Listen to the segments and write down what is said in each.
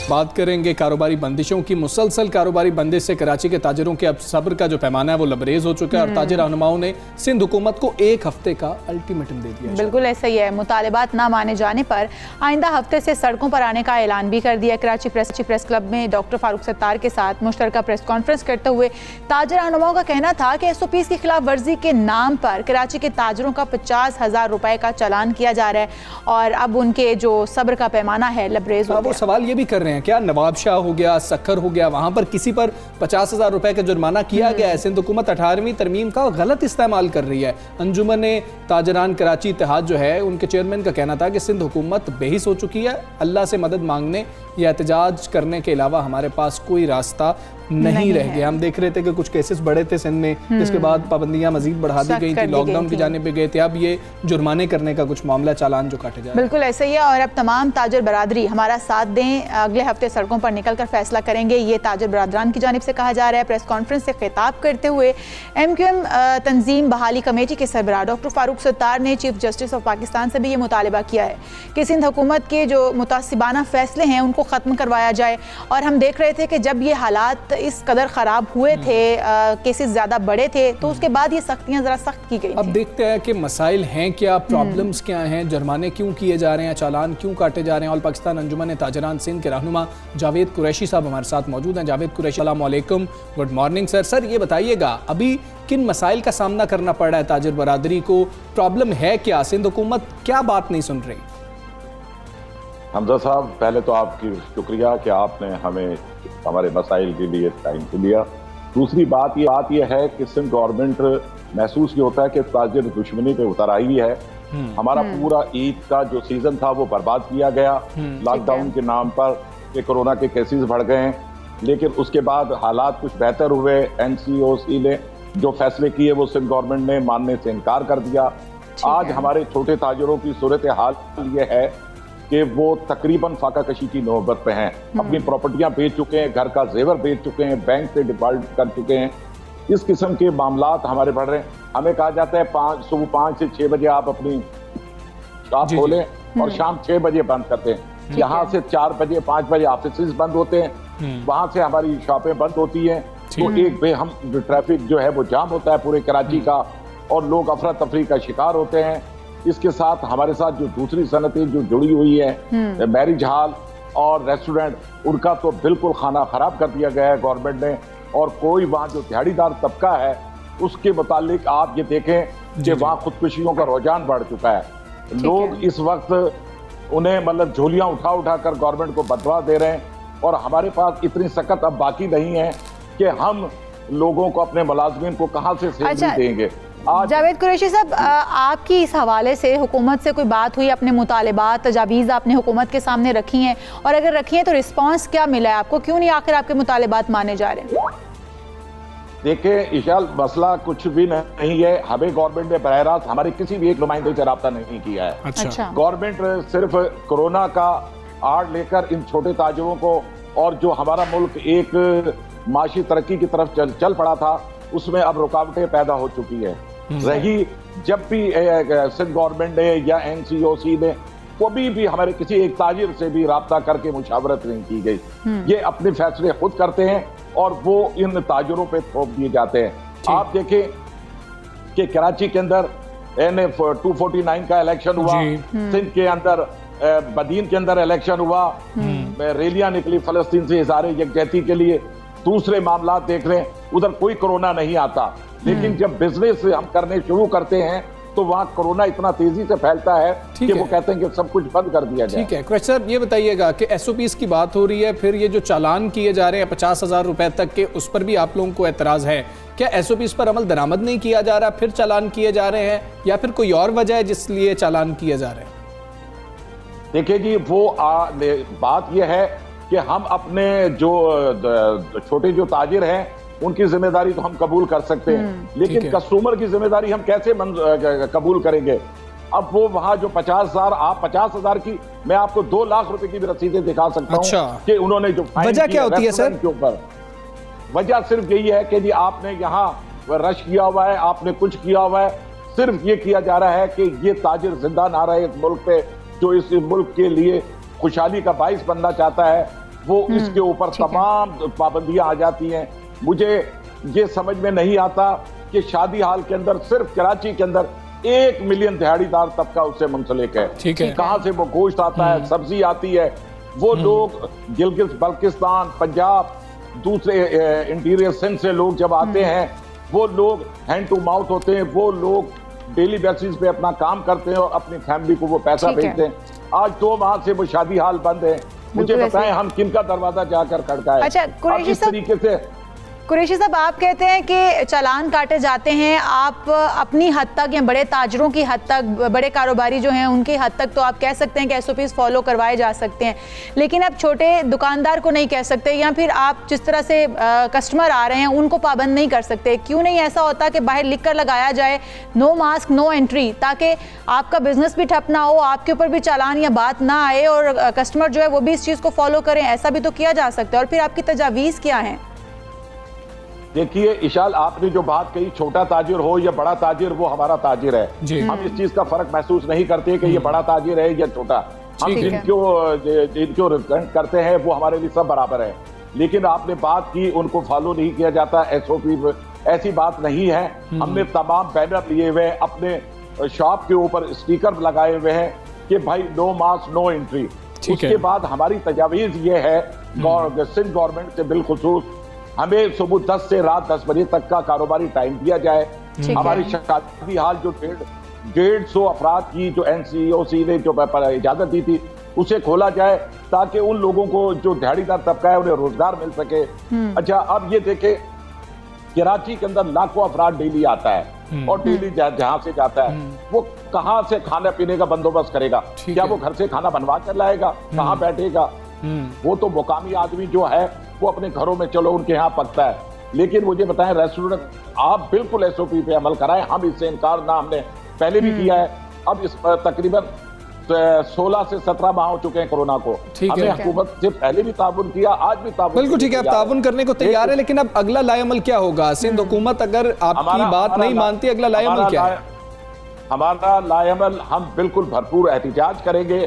बात करेंगे कारोबारी बंदिशों की। मुसलसल कारोबारी बंदिश से कराची के ताजिरों के अब सब्र का जो पैमाना है वो लबरेज हो चुका है और ताजिर रहनुमाओं ने सिंध हुकूमत को एक हफ्ते का अल्टीमेटम दे दिया। बिल्कुल ऐसा ही है। मुतालिबात ना माने जाने पर आइंदा हफ्ते से सड़कों पर आने का ऐलान भी कर दिया। कराची प्रेस क्लब में डॉक्टर फारूक सत्तार के साथ मुश्तरका प्रेस कॉन्फ्रेंस करते हुए ताजिर रहनुमाओं का कहना था कि SOPs की खिलाफ वर्जी के नाम पर कराची के ताजिरों का 50,000 रुपए का चालान किया जा रहा है और अब उनके जो सब्र का पैमाना है लबरेज हो गया। वो सवाल ये भी कर रहे हैं क्या नवाब शाह हो गया, सक्खर हो गया, वहां पर किसी पर 50,000 रुपए का जुर्माना किया गया है? सिंध हुकूमत 18वीं तरमीम का गलत इस्तेमाल कर रही है। अंजुमन ताजरान कराची इत्तेहाद जो है उनके चेयरमैन का कहना था कि सिंध हुकूमत बेहिस हो चुकी है, अल्लाह से मदद मांगने या एहतजाज करने के अलावा हमारे पास कोई रास्ता नहीं रह गया। हम देख रहे थे कि कुछ केसेस बढ़े थे सिंध में, जिसके बाद पाबंदियां मजीद बढ़ा दी गई थी, लॉकडाउन की जानिब गए थे। अब ये जुर्माने करने का कुछ मामला, चालान जो काटे जाए। बिल्कुल ऐसा ही है और अब तमाम ताजिर बरादरी हमारा साथ दें, अगले हफ्ते सड़कों पर निकलकर फैसला करेंगे, ये ताजिर बरादरान की जानिब से कहा जा रहा है। प्रेस कॉन्फ्रेंस से खिताब करते हुए MQM तंजीम बहाली कमेटी के सरबराह डॉक्टर फारूक सत्तार ने चीफ जस्टिस ऑफ पाकिस्तान से भी ये मुतालिबा किया है कि सिंध हुकूमत के जो मुतासिबाना फैसले हैं उनको ख़त्म करवाया जाए। और हम देख रहे थे कि जब ये हालात इस कदर ख़राब हुए थे, केसेस ज़्यादा बड़े थे, तो उसके बाद ये सख्तियाँ ज़रा सख्त की गई। अब देखते हैं कि मसाइल हैं क्या, प्रॉब्लम्स क्या हैं, जुर्माने क्यों किए जा रहे हैं, चालान क्यों काटे जा रहे हैं। ऑल पाकिस्तान अंजुमन ताजरान सिंध के रहनुमा जावेद कुरैशी साहब हमारे साथ मौजूद हैं। जावेद कुरैशी, अस्सलाम वालेकुम, गुड मॉर्निंग सर। सर ये बताइएगा अभी किन मसाइल का सामना करना पड़ रहा है ताजिर बरादरी को, प्रॉब्लम है क्या, सिंध हुकूमत क्या बात नहीं सुन रही? हमजा साहब, पहले तो आपकी शुक्रिया कि आपने हमें हमारे मसाइल के लिए टाइम को दिया। दूसरी बात ये है कि सिंध गवर्नमेंट महसूस ये होता है कि ताजिर दुश्मनी पे उतर आई है। हमारा पूरा ईद का जो सीजन था वो बर्बाद किया गया लॉकडाउन के नाम पर कि कोरोना के केसेस बढ़ गए हैं, लेकिन उसके बाद हालात कुछ बेहतर हुए। NCOC ने जो फैसले किए वो सिंध गवर्नमेंट ने मानने से इनकार कर दिया। आज हमारे छोटे ताजिरों की सूरत हाल ये है कि वो तकरीबन फाका कशी की नौबत पे हैं, अपनी प्रॉपर्टियां बेच चुके हैं, घर का जेवर बेच चुके हैं, बैंक से डिफॉल्ट कर चुके हैं। इस किस्म के मामलात हमारे बढ़ रहे हैं। हमें कहा जाता है सुबह 5 से 6 बजे आप अपनी शॉप खोलें और शाम 6 बजे बंद करते हैं। यहाँ से 4 बजे 5 बजे ऑफिस बंद होते हैं, वहां से हमारी शॉपें बंद होती हैं। तो एक बेहम ट्रैफिक जो है वो जाम होता है पूरे कराची का और लोग अफरा तफरी का शिकार होते हैं। इसके साथ हमारे साथ जो दूसरी सनतें जो जुड़ी हुई है, मैरिज हॉल और रेस्टोरेंट, उनका तो बिल्कुल खाना खराब कर दिया गया है गवर्नमेंट ने। और कोई वहाँ जो दिहाड़ीदार तबका है उसके मुतालिक आप ये देखें कि वहाँ खुदकुशियों का रुझान बढ़ चुका है। लोग इस वक्त उन्हें मतलब झोलियाँ उठा उठा कर गवर्नमेंट को बदवा दे रहे हैं और हमारे पास इतनी सख्त अब बाकी नहीं है कि हम लोगों को, अपने मुलाजमीन को कहाँ से सैलरी देंगे। जावेद कुरैशी साहब, आपकी इस हवाले से हुकूमत से कोई बात हुई, अपने मुतालिबात तजावीज़ आपने हुकूमत के सामने रखी हैं, और अगर रखी हैं तो रिस्पांस क्या मिला है आपको? क्यों नहीं आखिर आपके मुतालिबात माने जा रहे हैं? देखिए इशाल, मसला कुछ भी नहीं है। हमें गवर्नमेंट ने बराह रास्त हमारे किसी भी एक नुमाइंदे से रब्ता नहीं किया है। अच्छा। गवर्नमेंट सिर्फ कोरोना का आड़ लेकर इन छोटे ताजिरों को, और जो हमारा मुल्क एक माशी तरक्की की तरफ चल पड़ा था, उसमें अब रुकावटें पैदा हो चुकी है। रही जब भी सिंध गवर्नमेंट ने या NCOC ने कभी भी हमारे किसी एक ताजिर से भी राब्ता करके मुशावरत नहीं की गई। ये अपने फैसले खुद करते हैं और वो इन ताजिरों पे थोप दिए जाते हैं। आप देखें कि कराची के अंदर NF 249 का इलेक्शन हुआ, सिंध के अंदर बदीन के अंदर इलेक्शन हुआ, रैलियां निकली फलस्तीन से इज़हार यकजहती के लिए। दूसरे मामला देख रहे हैं, उधर कोई कोरोना नहीं आता, लेकिन जब बिजनेस हम करने शुरू करते हैं तो वहाँ कोरोना इतना तेजी से फैलता है कि वो कहते हैं कि सब कुछ बंद कर दिया जाए। ठीक है कुरैशी साहब, ये बताइएगा कि SOPs की बात हो रही है, फिर ये जो चालान किए जा रहे हैं 50,000 रुपए तक के, उस पर भी आप लोगों को एतराज़ है? क्या SOPs पर अमल दरामद नहीं किया जा रहा, फिर चालान किए जा रहे हैं, या फिर कोई और वजह है जिस लिए चालान किए जा रहे हैं? देखिए जी, वो बात यह है कि हम अपने जो छोटे जो ताजिर हैं उनकी जिम्मेदारी तो हम कबूल कर सकते हैं, लेकिन कस्टमर की जिम्मेदारी हम कैसे कबूल करेंगे? अब वो वहां जो 50,000, आप 50,000 की, मैं आपको 2 लाख रुपए की भी रसीदें दिखा सकता हूं कि उन्होंने जो वजह क्या होती है सर के ऊपर? वजह सिर्फ यही है कि जी आपने यहाँ रश किया हुआ है, आपने कुछ किया हुआ है। सिर्फ ये किया जा रहा है कि ये ताजिर जिंदा ना रहे इस मुल्क पे, जो इस मुल्क के लिए खुशहाली का बाइस बनना चाहता है। वो इसके ऊपर तमाम पाबंदियां आ जाती हैं। मुझे ये समझ में नहीं आता कि शादी हाल के अंदर सिर्फ कराची के अंदर 1 मिलियन दिहाड़ीदार तबका उससे मुंसलिक है। ठीक है। कहां से वो गोश्त आता है, सब्जी आती है, वो लोग गिलगित बल्किस्तान, पंजाब, दूसरे इंटीरियर सिंध से लोग जब आते हैं, वो लोग हैंड टू माउथ होते हैं, वो लोग डेली बेसिस पे अपना काम करते हैं और अपनी फैमिली को वो पैसा भेजते हैं। आज 2 माह से वो शादी हाल बंद है। मुझे बताएं हम किनका दरवाजा जाकर खड़काएं? अच्छा इस तरीके से कुरैशी साहब, आप कहते हैं कि चालान काटे जाते हैं, आप अपनी हद तक या बड़े ताजरों की हद तक, बड़े कारोबारी जो हैं उनकी हद तक तो आप कह सकते हैं कि SOPs फॉलो करवाए जा सकते हैं, लेकिन आप छोटे दुकानदार को नहीं कह सकते, या फिर आप जिस तरह से कस्टमर आ रहे हैं उनको पाबंद नहीं कर सकते। क्यों नहीं ऐसा होता कि बाहर लिख कर लगाया जाए नो मास्क नो एंट्री, ताकि आपका बिजनेस भी ठप ना हो, आपके ऊपर भी चालान या बात ना आए और कस्टमर जो है वो भी इस चीज़ को फॉलो करें? ऐसा भी तो किया जा सकता है। और फिर आपकी तजावीज़ क्या हैं? देखिए इशाल, आपने जो बात कही, छोटा ताजिर हो या बड़ा ताजिर, वो हमारा ताजिर है जी। हम इस चीज का फर्क महसूस नहीं करते कि ये बड़ा ताजिर है या छोटा। हम जिनको रिप्रेजेंट करते हैं वो हमारे लिए सब बराबर है। लेकिन आपने बात की उनको फॉलो नहीं किया जाता, SOP, ऐसी बात नहीं है। हमने तमाम बैनर लिए हुए हैं, अपने शॉप के ऊपर स्टिकर लगाए हुए हैं कि भाई नो मास्क नो एंट्री। उसके बाद हमारी तजावीज ये है सिंध गवर्नमेंट से बिलखुसूस, हमें सुबह 10 से रात 10 बजे तक का कारोबारी टाइम दिया जाए। हमारी शादी हाल जो 150 अफराद की जो NCOC ने जो इजाजत दी थी उसे खोला जाए, ताकि उन लोगों को जो दिहाड़ीदार तबका है उन्हें रोजगार मिल सके। अच्छा, अब ये देखे कराची के अंदर लाखों अफराद डेली आता है और डेली जहां से जाता है वो कहां से खाने पीने का बंदोबस्त करेगा? क्या वो घर से खाना बनवा कर लाएगा? कहां बैठेगा? वो तो मुकामी आदमी जो है वो अपने घरों में, चलो उनके यहाँ पकता है। लेकिन मुझे बताएं, रेस्टोरेंट आप बिल्कुल SOP पे अमल कराएं। हम इससे इनकार ना हमने पहले भी किया है। अब इस तकरीबन 16 से 17 माह हो चुके हैं कोरोना को। हमने हुकूमत से पहले भी ताउन किया, आज भी ताउन। बिल्कुल ठीक है, आप ताउन करने को तैयार है, लेकिन अब अगला लाएअमल क्या होगा? सिंध हुकूमत अगर आपकी बात नहीं मानती, अगला लाएअमल क्या है? हमारा लाएअमल, हम बिल्कुल भरपूर एहतिजाज करेंगे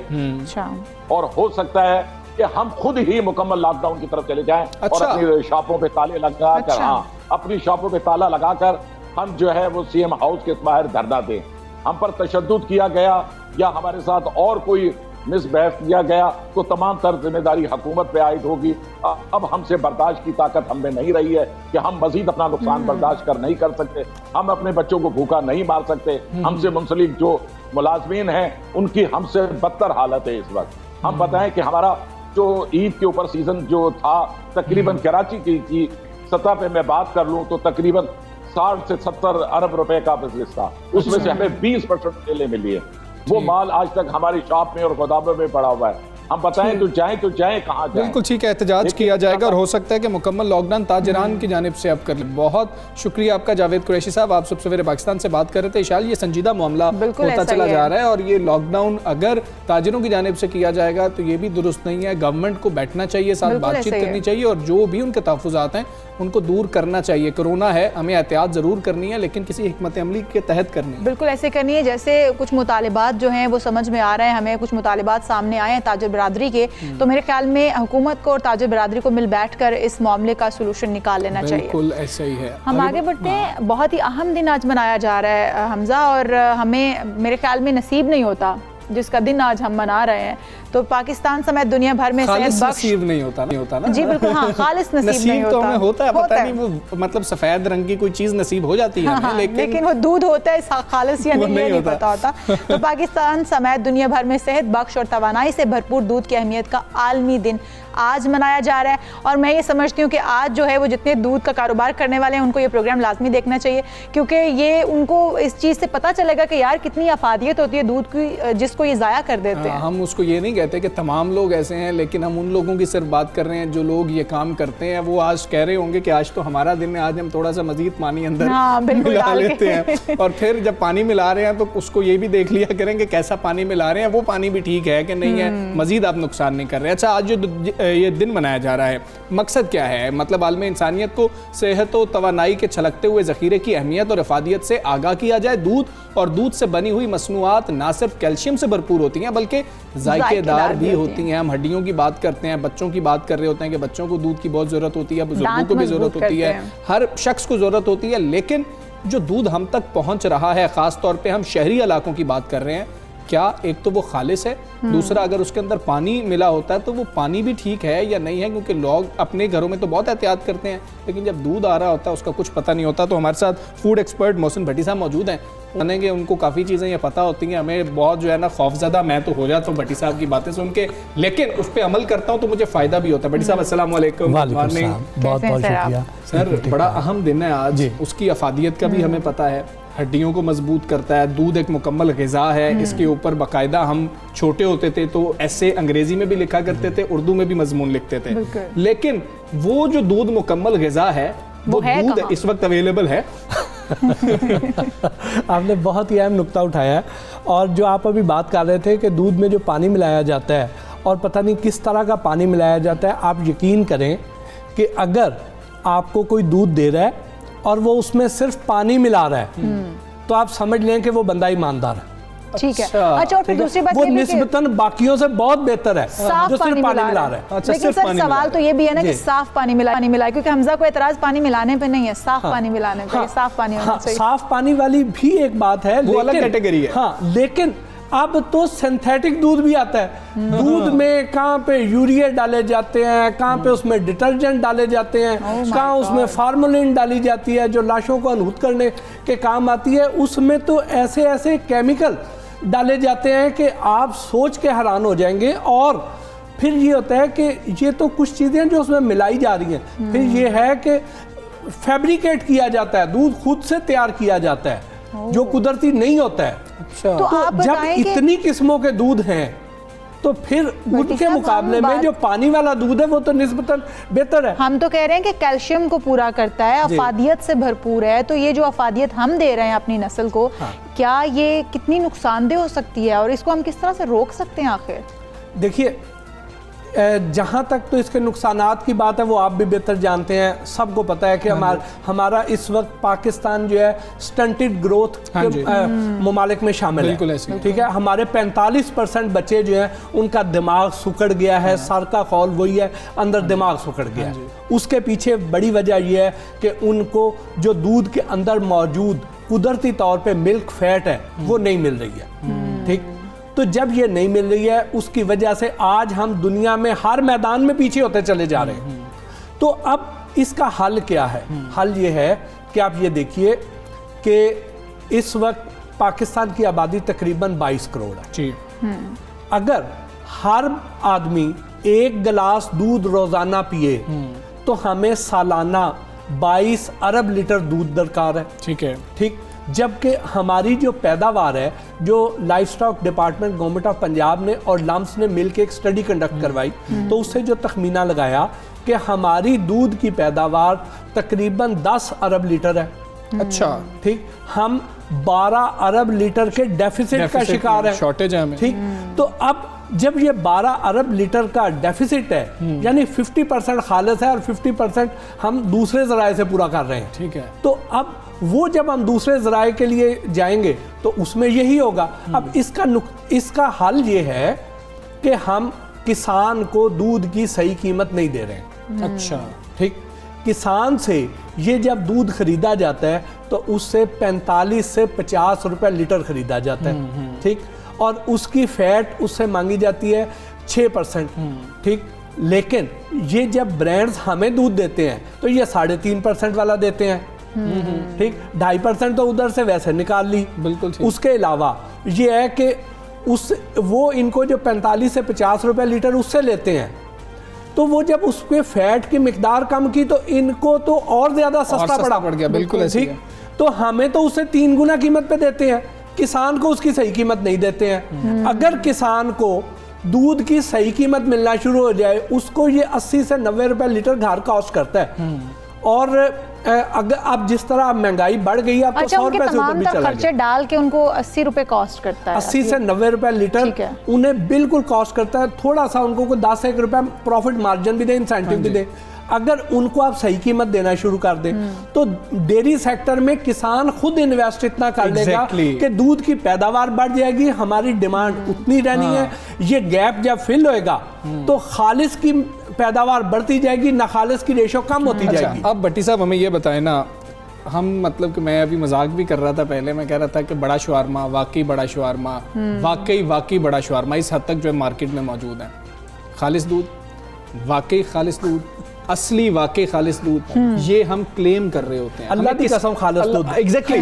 और हो सकता है कि हम खुद ही मुकम्मल लॉकडाउन की तरफ चले जाएं। और अपनी शॉपों पे ताले लगाकर, अपनी शॉपों पे ताला लगाकर हम जो है वो CM हाउस के बाहर धरना दें। हम पर तशद्दुद किया गया या हमारे साथ और कोई मिसबहस किया गया तो तमाम तर जिम्मेदारी हुकूमत पे आयद होगी। अब हमसे बर्दाश्त की ताकत हम में नहीं रही है कि हम मजीद अपना नुकसान बर्दाश्त कर नहीं कर सकते। हम अपने बच्चों को भूखा नहीं मार सकते। हमसे मुंसलिक जो मुलाजमीन हैं उनकी हमसे बदतर हालत है इस वक्त। हम बताएं कि हमारा जो ईद के ऊपर सीजन जो था, तकरीबन कराची की सतह पे मैं बात कर लूं तो तकरीबन 60 से 70 अरब रुपए का बिजनेस था। उसमें से हमें 20% सेलें मिली है। वो माल आज तक हमारी शॉप में और गोदामों में पड़ा हुआ है। हम बताएं तो जाएं कहाँ जाएं? बिल्कुल ठीक है, एहतजाज किया जाएगा और हो सकता है कि मुकम्मल लॉकडाउन ताजरान की जानिब से अब कर लें। बहुत शुक्रिया आपका जावेद कुरैशी साहब, आप सुबह सवेरे पाकिस्तान से बात कर रहे थे। इशाल, ये संजीदा मामला होता चला जा रहा है और ये लॉकडाउन अगर ताजिरों की जानिब से किया जाएगा तो ये भी दुरुस्त नहीं है। गवर्नमेंट को बैठना चाहिए, साथ बातचीत करनी चाहिए और जो भी उनके तहफ़्फ़ुज़ात हैं उनको दूर करना चाहिए। कोरोना है, हमें एहतियात ज़रूर करनी है, लेकिन किसी हिकमत अमली के तहत करनी है। बिल्कुल ऐसे करनी है। जैसे कुछ मुतालिबात जो हैं वो समझ में आ रहे हैं, हमें कुछ मुतालिबात सामने आए हैं ताजिर बरादरी के, तो मेरे ख्याल में हुकूमत को और ताजिर बरादरी को मिल बैठकर इस मामले का सोल्यूशन निकाल लेना चाहिए। बिल्कुल ऐसा ही है। हम आगे बढ़ते हैं। बहुत ही अहम दिन आज मनाया जा रहा है हमजा, और हमें मेरे ख्याल में नसीब नहीं होता जिसका दिन आज हम मना रहे हैं। तो पाकिस्तान समेत दुनिया भर में खालिस नसीब नहीं होता ना। जी बिल्कुल, हाँ, खालिस नसीब नहीं तो हमें होता है, पता नहीं वो मतलब सफेद रंग की कोई चीज नसीब हो जाती है। हाँ, लेकिन वो दूध होता है खालिस या नहीं पता होता। तो पाकिस्तान समेत दुनिया भर में सेहत बख्श और तवानाई से भरपूर दूध की अहमियत का आलमी दिन आज मनाया जा रहा है। और मैं ये समझती हूँ कि आज जो है वो जितने दूध का कारोबार करने वाले हैं उनको ये प्रोग्राम लाजमी देखना चाहिए, क्योंकि ये उनको इस चीज़ से पता चलेगा कि यार कितनी अफादियत होती है दूध की, जिसको ये ज़ाया कर देते हैं। हम उसको ये नहीं कहते कि तमाम लोग ऐसे हैं, लेकिन हम उन लोगों की सिर्फ बात कर रहे हैं जो लोग ये काम करते हैं। वो आज कह रहे होंगे कि आज तो हमारा दिन है, आज हम थोड़ा सा मजीद पानी अंदर मिला लेते हैं। और फिर जब पानी मिला रहे हैं तो उसको ये भी देख लिया करेंगे कैसा पानी मिला रहे हैं, वो पानी भी ठीक है कि नहीं है, मजीद आप नुकसान नहीं कर रहे। अच्छा, आज जो ये दिन मनाया जा रहा है, मकसद क्या है? मतलब आलम इंसानियत को सेहत व तवानाई के छलकते हुए ज़ख़ीरे की अहमियत और अफादियत से आगाह किया जाए। दूध और दूध से बनी हुई मसनूआत ना सिर्फ कैल्शियम से भरपूर होती हैं बल्कि जायकेदार भी होती हैं। हम हड्डियों की बात करते हैं, बच्चों की बात कर रहे होते हैं कि बच्चों को दूध की बहुत ज़रूरत होती है, बुजुर्गों को भी ज़रूरत होती है, हर शख्स को ज़रूरत होती है। लेकिन जो दूध हम तक पहुँच रहा है, ख़ास तौर पर हम शहरी इलाकों की बात कर रहे हैं, क्या एक तो वो खालिस है, दूसरा अगर उसके अंदर पानी मिला होता है तो वो पानी भी ठीक है या नहीं है? क्योंकि लोग अपने घरों में तो बहुत एहतियात करते हैं, लेकिन जब दूध आ रहा होता है उसका कुछ पता नहीं होता। तो हमारे साथ फूड एक्सपर्ट मोहसिन भट्टी साहब मौजूद हैं, मानेंगे उनको काफ़ी चीज़ें ये पता होती हैं। हमें बहुत जो है ना खौफज़दा मैं तो हो जाता हूँ भट्टी साहब की बातें सुन के, लेकिन उस पर अमल करता हूँ तो मुझे फ़ायदा भी होता है। भट्टी साहब अस्सलाम वालेकुम। बहुत बहुत शुक्रिया सर, बड़ा अहम दिन है आज, उसकी अफादियत का भी हमें पता है, हड्डियों को मजबूत करता है, दूध एक मुकम्मल ग़िज़ा है। इसके ऊपर बाकायदा हम छोटे होते थे तो ऐसे अंग्रेज़ी में भी लिखा करते थे, उर्दू में भी मजमून लिखते थे, लेकिन वो जो दूध मुकम्मल ग़िज़ा है वो दूध इस वक्त अवेलेबल है? आपने बहुत ही अहम नुक्ता उठाया है। और जो आप अभी बात कर रहे थे कि दूध में जो पानी मिलाया जाता है और पता नहीं किस तरह का पानी मिलाया जाता है, आप यकीन करें कि अगर आपको कोई दूध दे रहा है और वो उसमें सिर्फ पानी मिला रहा है तो आप समझ लें कि वो बंदा ईमानदार है। ठीक है। अच्छा, और फिर दूसरी बात वो निस्बतन बाकियों से बहुत बेहतर है साफ जो सिर्फ पानी मिला रहा है। अच्छा, लेकिन सर सवाल तो ये भी है ना कि साफ पानी मिला, क्योंकि हमजा को एतराज पानी मिलाने पे नहीं है, साफ पानी मिलाने पे। साफ पानी होना चाहिए। साफ पानी वाली भी एक बात है, वो अलग कैटेगरी है। हाँ, लेकिन अब तो सिंथेटिक दूध भी आता है। दूध में कहाँ पे यूरिया डाले जाते हैं, कहाँ पे उसमें डिटर्जेंट डाले जाते हैं, कहाँ उसमें फार्मोलिन डाली जाती है जो लाशों को अनहूत करने के काम आती है। उसमें तो ऐसे ऐसे केमिकल डाले जाते हैं कि आप सोच के हैरान हो जाएंगे। और फिर ये होता है कि ये तो कुछ चीज़ें जो उसमें मिलाई जा रही हैं, फिर ये है कि फैब्रिकेट किया जाता है, दूध खुद से तैयार किया जाता है जो कुदरती नहीं होता है। अच्छा, तो जब इतनी किस्मों के दूध हैं तो फिर उनके मुकाबले में जो पानी वाला दूध है वो तो निस्बतन बेहतर है। हम तो कह रहे हैं कि कैल्शियम को पूरा करता है, अफादियत से भरपूर है। तो ये जो अफादियत हम दे रहे हैं अपनी नस्ल को, क्या ये कितनी नुकसानदेह हो सकती है और इसको हम किस तरह से रोक सकते हैं आखिर? देखिए, जहाँ तक तो इसके नुकसानात की बात है वो आप भी बेहतर जानते हैं, सबको पता है कि हमारा इस वक्त पाकिस्तान जो है स्टंटेड ग्रोथ के ममालिक में शामिल है। ठीक है, हमारे 45% बच्चे जो हैं उनका दिमाग सुकड़ गया है, सर का खौल वही है, अंदर दिमाग सुकड़ गया है। उसके पीछे बड़ी वजह यह है कि उनको जो दूध के अंदर मौजूद कुदरती तौर पर मिल्क फैट है वो नहीं मिल रही है। ठीक, तो जब ये नहीं मिल रही है उसकी वजह से आज हम दुनिया में हर मैदान में पीछे होते चले जा रहे हैं। तो अब इसका हल क्या है? हल ये है कि आप ये देखिए कि इस वक्त पाकिस्तान की आबादी तकरीबन 22 करोड़ है जी। अगर हर आदमी 1 गिलास दूध रोजाना पिए तो हमें सालाना 22 अरब लीटर दूध दरकार है। ठीक है, ठीक, जबकि हमारी जो पैदावार है, जो life stock department government of Punjab ने और लम्स ने मिलकर एक स्टडी कंडक्ट करवाई तो उससे जो तखमीना लगाया कि हमारी दूध की पैदावार तकरीबन 10 अरब लीटर है। अच्छा, ठीक, हम 12 अरब लीटर के डेफिसिट का शिकार है, शॉर्टेज है हमें। ठीक, तो अब जब ये 12 अरब लीटर का डेफिसिट है, यानी 50% खालिस है और 50% हम दूसरे ज़राए से पूरा कर रहे हैं। ठीक है, तो अब वो जब हम दूसरे ज़राए के लिए जाएंगे तो उसमें यही होगा। अब इसका हल ये है कि हम किसान को दूध की सही कीमत नहीं दे रहे हैं। अच्छा, ठीक, किसान से ये जब दूध खरीदा जाता है तो उससे 45 से 50 रुपए लीटर खरीदा जाता है। ठीक, और उसकी फैट उससे मांगी जाती है 6%। ठीक, लेकिन ये जब ब्रांड्स हमें दूध देते हैं तो ये 3.5% वाला देते हैं। ठीक, 2.5% तो उधर से वैसे निकाल ली। बिल्कुल। उसके अलावा ये है कि वो इनको जो 45 से 50 रुपए लीटर उससे लेते हैं, तो वो जब उसके फैट की मिकदार कम की तो इनको तो और ज्यादा सस्ता पड़ गया। बिल्कुल, ठीक, तो हमें तो उससे 3 गुना कीमत पे देते हैं, किसान को उसकी सही कीमत नहीं देते हैं। अगर किसान को दूध की सही कीमत मिलना शुरू हो जाए, उसको ये 80 से 90 रुपए लीटर घर कॉस्ट करता है और अगर अब जिस तरह महंगाई बढ़ गई है, अब तो अच्छा, 100 उनके रुपए से ऊपर तमाम भी तर चला खर्चे गया। डाल के उनको 80 रुपए कॉस्ट करता है, 80 से 90 रुपए ठीक लीटर है। उन्हें बिल्कुल कॉस्ट करता है। थोड़ा सा उनको कोई 10-1 रुपए प्रॉफिट मार्जिन भी दे, इंसेंटिव भी दे। अगर उनको आप सही कीमत देना शुरू कर दें तो डेयरी सेक्टर में किसान खुद इन्वेस्ट इतना कर लेगा कि दूध की पैदावार बढ़ जाएगी, हमारी डिमांड उतनी रहनी है। ये गैप जब फिल होएगा तो खालिस की पैदावार बढ़ती जाएगी, ना खालिस की रेशो कम होती जाएगी। अब भट्टी साहब हमें ये बताएं ना, हम मतलब कि मैं अभी मजाक भी कर रहा था पहले, मैं कह रहा था कि बड़ा शवारमा, वाकई बड़ा शवारमा, वाकई बड़ा शवारमा इस हद तक जो है मार्केट में मौजूद है। खालिस दूध, वाकई खालिस दूध, असली वाकई खालिस दूध, ये हम क्लेम कर रहे होते हैं। अल्लाह की कसम खालिस दूध। एग्जैक्टली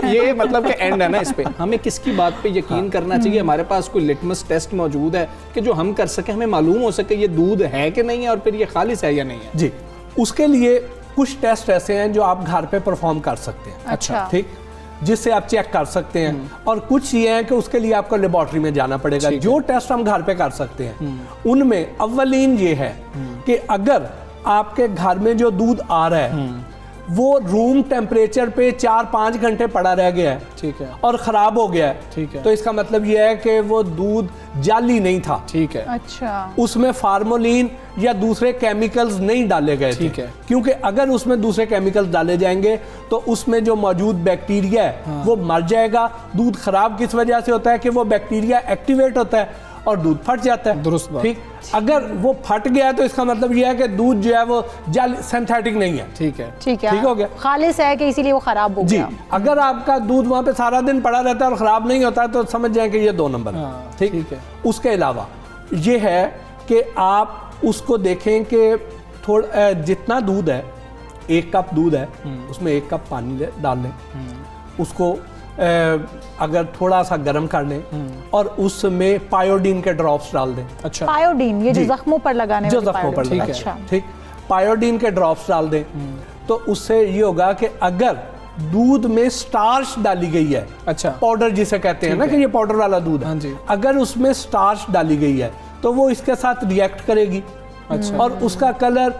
ये मतलब कि एंड है ना इस पे। हमें किसकी बात पे यकीन करना चाहिए? हमारे पास कोई लिटमस टेस्ट मौजूद है कि जो हम कर सके, हमें मालूम हो सके ये दूध है कि नहीं है और फिर ये खालिस है या नहीं है? जी, उसके लिए कुछ टेस्ट ऐसे हैं जो आप घर पे परफॉर्म कर सकते हैं। अच्छा, ठीक, जिससे आप चेक कर सकते हैं। और कुछ ये है कि उसके लिए आपको लेबोरेटरी में जाना पड़ेगा। जो टेस्ट हम घर पे कर सकते हैं उनमें अव्वलीन ये है कि अगर आपके घर में जो दूध आ रहा है वो रूम टेम्परेचर पे 4-5 घंटे पड़ा रह गया है, ठीक है, और ख़राब हो गया है, ठीक है, तो इसका मतलब ये है कि वो दूध जाली नहीं था, ठीक है, अच्छा, उसमें फार्मोलिन या दूसरे केमिकल्स नहीं डाले गए थे। ठीक है। क्योंकि अगर उसमें दूसरे केमिकल्स डाले जाएंगे तो उसमें जो मौजूद बैक्टीरिया है वो मर जाएगा। दूध खराब किस वजह से होता है कि वो बैक्टीरिया एक्टिवेट होता है और दूध फट जाता है। दुरुस्त बात। ठीक, अगर वो फट गया तो इसका मतलब ये है कि दूध जो है वो जल सिंथेटिक नहीं है। ठीक है, ठीक है, ठीक हो गया। खालिस है कि इसीलिए वो खराब हो जी, गया। अगर आपका दूध वहां पे सारा दिन पड़ा रहता है और खराब नहीं होता है तो समझ जाए कि ये 2 नंबर है। ठीक ठीक है। उसके अलावा ये है कि आप उसको देखें कि थोड़ा जितना दूध है, 1 कप दूध है उसमें 1 कप पानी डाल लें, उसको अगर थोड़ा सा गर्म कर लें और उसमें पायोडीन के ड्रॉप्स डाल दें। अच्छा, पायोडीन, ये जो जी। जख्मों पर लगाने जो वाली जख्मों पर पायोडीन, लगा, अच्छा, ठीक, पायोडीन के ड्रॉप्स डाल दें तो उससे ये होगा कि अगर दूध में स्टार्च डाली गई है, अच्छा, पाउडर जिसे कहते हैं ना कि ये पाउडर वाला दूध हाँ है, जी। अगर उसमें स्टार्च डाली गई है तो वो इसके साथ रिएक्ट करेगी। अच्छा। और उसका कलर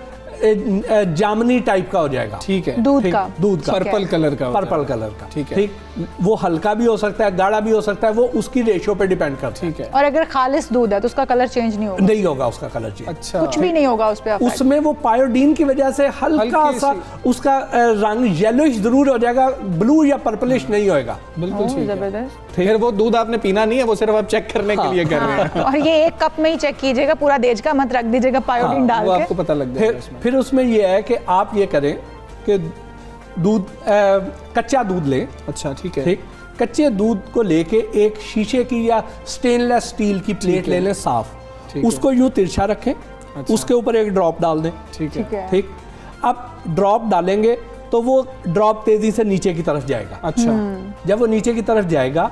जामनी टाइप का हो जाएगा। ठीक है, दूध ठीक, का, दूध का पर्पल कलर का होता है। पर्पल कलर का, ठीक है। ठीक, वो हल्का भी हो सकता है, गाढ़ा भी हो सकता है, वो उसकी रेशियो पे डिपेंड करता है। ठीक है, और अगर खालिस दूध है तो उसका कलर चेंज नहीं होगा, नहीं होगा उसका कलर चेंज, अच्छा, कुछ भी नहीं होगा उस पे effect। उसमें वो पायोडीन की वजह से हल्का हल्की सा उसका रंग येलोइश जरूर हो जाएगा, ब्लू या पर्पलिश नहीं होएगा। बिल्कुल ठीक है। जबरदस्त। फिर वो दूध आपने पीना नहीं है, वो सिर्फ आप चेक करने के लिए कर रहे हैं। और ये 1 कप में ही चेक कीजिएगा, पूरा देज का मत रख दीजिएगा पायोडीन डाल वो के। आपको पता लग जाएगा इसमें। फिर उसमें ये है कि आप ये करें कि दूध कच्चा दूध लें। अच्छा, ठीक है, ठीक, कच्चे दूध को लेके एक शीशे की या स्टेनलेस स्टील की प्लेट ले लें साफ, ठीक है। उसको यूं तिरछा रखें, उसके ऊपर एक ड्रॉप डाल दें। ठीक है, ठीक है, ठीक, अब ड्रॉप डालेंगे तो वो ड्रॉप तेजी से नीचे की तरफ जाएगा। अच्छा, जब वो नीचे की तरफ जाएगा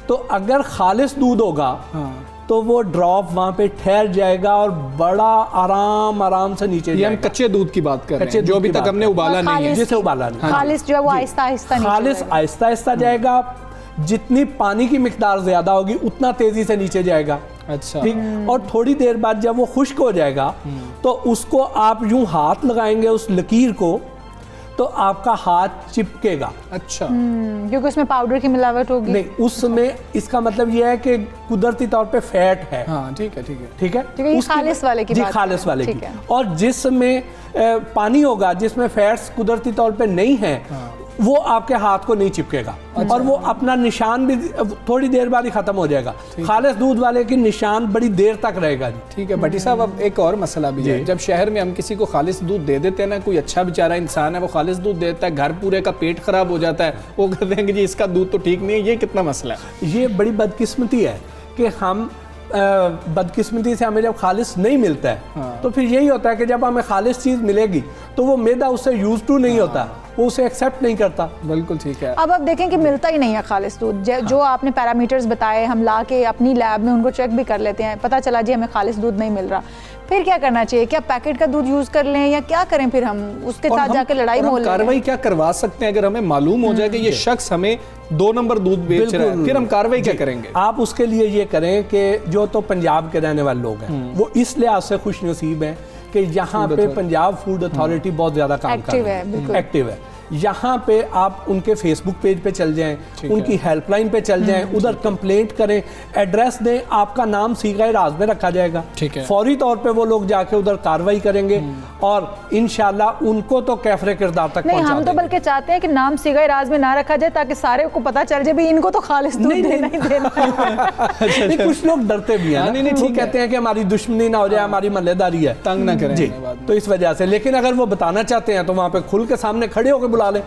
तो अगर खालिस दूध होगा हाँ, तो वो ड्रॉप वहां पे ठहर जाएगा और बड़ा आराम से नीचे ये हम जाएगा। कच्चे दूध की बात कर रहे कच्चे हैं, जो दूध अभी की तक बात हमने कर उबाला और नहीं है। खालिस जिसे उबाला नहीं। खालिस जो है वो आहिस्ता आहिस्ता नीचे खालिस जाएगा। आहिस्ता आहिस्ता जाएगा, जितनी पानी की मिकदार ज्यादा होगी उतना तेजी से नीचे जाएगा। अच्छा, ठीक, और थोड़ी देर बाद जब वो खुश्क हो जाएगा तो उसको आप यूं हाथ लगाएंगे उस लकीर को तो आपका हाथ चिपकेगा। अच्छा, क्योंकि उसमें पाउडर की मिलावट होगी। नहीं, उसमें इसका मतलब ये है कि कुदरती तौर पे फैट है। हाँ, ठीक है, ठीक है, ठीक है, ठीक है, ये उसकी- खालिस वाले की जी, बात कर खालिस रहे हैं, वाले ठीक की। है। और जिसमें पानी होगा, जिसमें फैट्स कुदरती तौर पे नहीं है, वो आपके हाथ को नहीं चिपकेगा और वो अपना निशान भी थोड़ी देर बाद ही खत्म हो जाएगा। खालिस दूध वाले की निशान बड़ी देर तक रहेगा जी। ठीक है। भट्टी साहब, अब एक और मसला भी है, जब शहर में हम किसी को खालिस दूध दे देते हैं ना, कोई अच्छा बेचारा इंसान है वो खालिस दूध देता है, घर पूरे का पेट खराब हो जाता है, वो कहते हैं कि जी इसका दूध तो ठीक नहीं है, ये कितना मसला है? ये बड़ी बदकिस्मती है कि हम बदकिस्मती से हमें जब खालिस नहीं मिलता है तो फिर यही होता है कि जब हमें खालिस चीज़ मिलेगी तो वो मैदा उससे यूज टू नहीं होता, वो उसे एक्सेप्ट नहीं करता। बिल्कुल ठीक है। अब आप देखें कि मिलता ही नहीं है खालिस दूध। जो आपने पैरामीटर्स बताए, हम ला के अपनी लैब में उनको चेक भी कर लेते हैं, पता चला जी हमें खालिस दूध नहीं मिल रहा, फिर क्या करना चाहिए? क्या पैकेट का दूध यूज कर लें या क्या करें? फिर हम उसके साथ जाके लड़ाई मोल लें। कार्रवाई क्या करवा सकते हैं अगर हमें मालूम हो जाए कि ये शख्स हमें 2 नंबर दूध बेच रहा है, फिर हम कार्रवाई क्या करेंगे? आप उसके लिए ये करें कि जो तो पंजाब के रहने वाले लोग हैं वो इस लिहाज से खुश नसीब हैं कि यहाँ पे पंजाब फूड अथॉरिटी बहुत ज़्यादा काम कर एक्टिव रही है, बिल्कुल। एक्टिव है। यहाँ पे आप उनके फेसबुक पेज पे चल जाएं, उनकी हेल्पलाइन पे चल जाएं, उधर कंप्लेंट करें, एड्रेस दें, आपका नाम सीगा राज में रखा जाएगा। ठीक है। फौरी तौर पे वो लोग जाके उधर कार्रवाई करेंगे और इंशाल्लाह उनको तो कैफरे किरदार तक नहीं, पहुंचा हम तो देंगे। बल्कि चाहते हैं कि नाम सिगाई राज में ना रखा जाए ताकि सारे को पता चल जाए भी इनको तो खालिस दूध देना ही देना है। नहीं, कुछ लोग डरते भी हैं ना, नहीं, वो ठीक कहते हैं कि हमारी दुश्मनी ना हो जाए, हमारी मल्लेदारी है, तंग ना करें जी। हमें बाद में। तो इस वजह से, लेकिन अगर वो बताना चाहते हैं तो वहाँ पे खुल के सामने खड़े होकर बुला लें।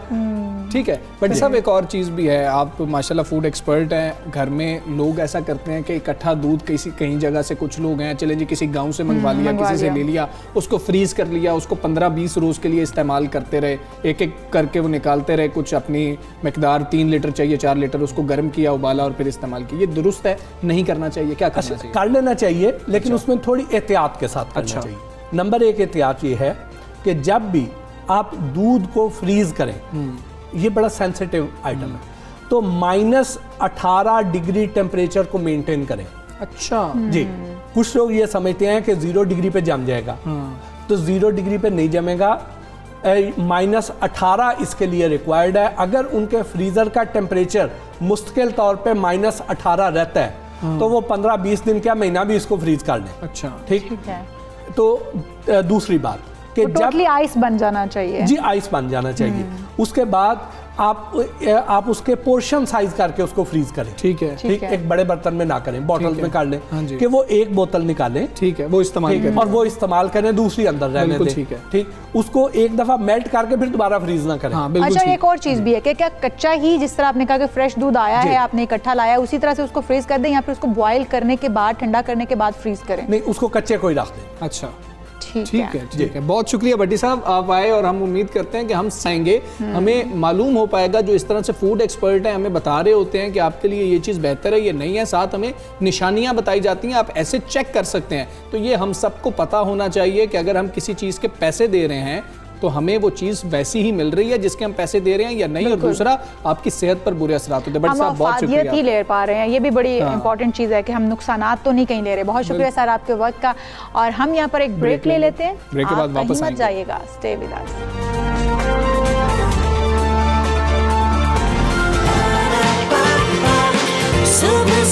ठीक है। बट साहब एक और चीज़ भी है, आप माशाल्लाह फूड एक्सपर्ट हैं, घर में लोग ऐसा करते हैं कि इकट्ठा दूध कहीं जगह से, कुछ लोग हैं चलें जी किसी गांव से मंगवा लिया, किसी से ले लिया, उसको फ्रीज कर लिया, उसको 15-20 रोज़ के लिए इस्तेमाल करते रहे, एक एक करके वो निकालते रहे, कुछ अपनी मकदार 3 लीटर चाहिए 4 लीटर, उसको गर्म किया, उबाला और फिर इस्तेमाल किया। ये दुरुस्त है, नहीं करना चाहिए, क्या करना चाहिए? कर लेना चाहिए, लेकिन उसमें थोड़ी एहतियात के साथ करना चाहिए। नंबर 1 एहतियात ये है कि जब भी आप दूध को फ्रीज करें, ये बड़ा सेंसिटिव आइटम है, तो -18 डिग्री टेम्परेचर को मेंटेन करें। अच्छा जी, कुछ लोग ये समझते हैं कि 0 डिग्री पे जम जाएगा, तो 0 डिग्री पे नहीं जमेगा, -18 इसके लिए रिक्वायर्ड है। अगर उनके फ्रीजर का टेम्परेचर मुस्तकिल तौर पे -18 रहता है तो वो 15-20 दिन क्या महीना भी इसको फ्रीज कर लें। अच्छा, ठीक है। तो दूसरी बात कि जब टोटली आइस बन जाना चाहिए। जी, आइस बन जाना चाहिए। उसके बाद आप उसके पोर्शन साइज करके उसको फ्रीज करें। ठीक है, ठीक, एक बड़े बर्तन में ना करें, बॉटल में कर लें, हाँ जी। कि वो एक बोतल निकालें, ठीक है, वो इस्तेमाल करें और वो इस्तेमाल करें, दूसरी अंदर रहने बिल्कुल दें। ठीक है। ठीक, उसको एक दफा मेल्ट करके फिर दोबारा फ्रीज ना करें। हाँ, बिल्कुल अच्छा, ठीक। एक और चीज भी है कि क्या कच्चा ही, जिस तरह आपने कहा कि फ्रेश दूध आया है, आपने इकट्ठा लाया, उसी तरह से उसको फ्रीज कर दें या फिर उसको बॉईल करने के बाद, ठंडा करने के बाद फ्रीज करें? नहीं, उसको कच्चे को ही रख दें। अच्छा, ठीक है। ठीक है। बहुत शुक्रिया भट्टी साहब, आप आए और हम उम्मीद करते हैं कि हम आएंगे, हमें मालूम हो पाएगा, जो इस तरह से फूड एक्सपर्ट हैं हमें बता रहे होते हैं कि आपके लिए ये चीज़ बेहतर है, ये नहीं है, साथ हमें निशानियां बताई जाती हैं, आप ऐसे चेक कर सकते हैं। तो ये हम सबको पता होना चाहिए कि अगर हम किसी चीज़ के पैसे दे रहे हैं तो हमें वो चीज़ वैसी ही मिल रही है जिसके हम पैसे दे रहे हैं या नहीं, और दूसरा आपकी सेहत पर बुरे असरात होते हैं। भट्टी साहब बहुत शुक्रिया। हम ही ले पा रहे हैं, ये भी बड़ी इंपॉर्टेंट चीज़ है कि हम नुकसानात तो नहीं कहीं ले रहे। बहुत शुक्रिया सर आपके वक्त का, और हम यहाँ पर एक ब्रेक ले लेते हैं। ब्रेक के बाद आप वापस कहीं मत आएंगे। जाइएगा, स्टे विद अस। सुबह